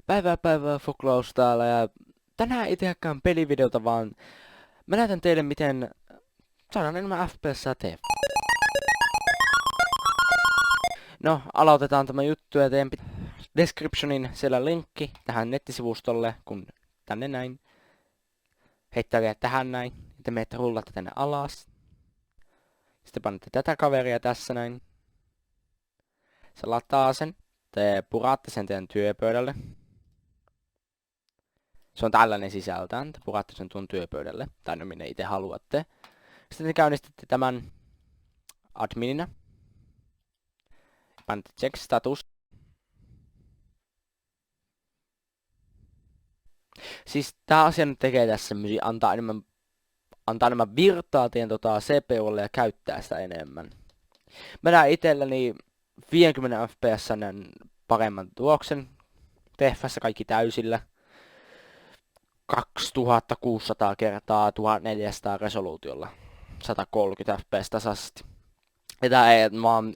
Päivää Foklaus täällä ja tänään ei tehdäkään pelivideota, vaan mä näytän teille miten saadaan enemmän FPS tehdä. No, aloitetaan tämä juttu ja teen descriptionin siellä linkki tähän nettisivustolle, kun tänne näin. Heittää tähän näin, ja te menette rullatte tänne alas. Sitten panette tätä kaveria tässä näin. Se lataa sen, te puraatte sen teidän työpöydälle. Se on tällainen sisältään, te puratte sen tuon työpöydälle, tai no minne itse haluatte. Sitten te käynnistätte tämän adminina. Panette check status. Siis tää asia nyt tekee tässä antaa enemmän virtaa teidän CPUlle ja käyttää sitä enemmän. Mä näen itselläni 50 fps paremman tuloksen tehtävässä kaikki täysillä. 2600 kertaa 1400 resoluutiolla. 130 fps tasaisesti. Ja tää ei vaan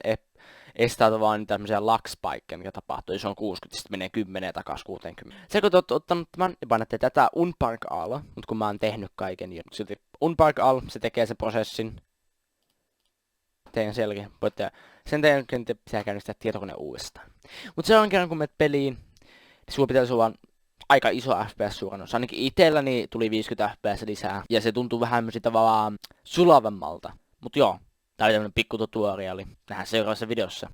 estää vaan tämmöisiä lag-spikeja, mikä tapahtuu. Se on 60, sitten menee 10 ja takas 60. Se kun te olette ottanut tämän, niin painatte tätä unpark all, mutta kun mä oon tehnyt kaiken, niin silti unpark all, se tekee sen prosessin. Teidän selkeä. Sen jälkeen te pitää käynnistää tietokone uudestaan. Mutta seuraavan kerran kun menet peliin, niin sulla pitäisi olla aika iso FPS-suurennus. Ainakin itselläni tuli 50 FPS lisää. Ja se tuntuu vähän tavallaan sulavemmalta. Mut joo, tää oli tämmönen pikku tutoriali. Nähdään seuraavassa videossa.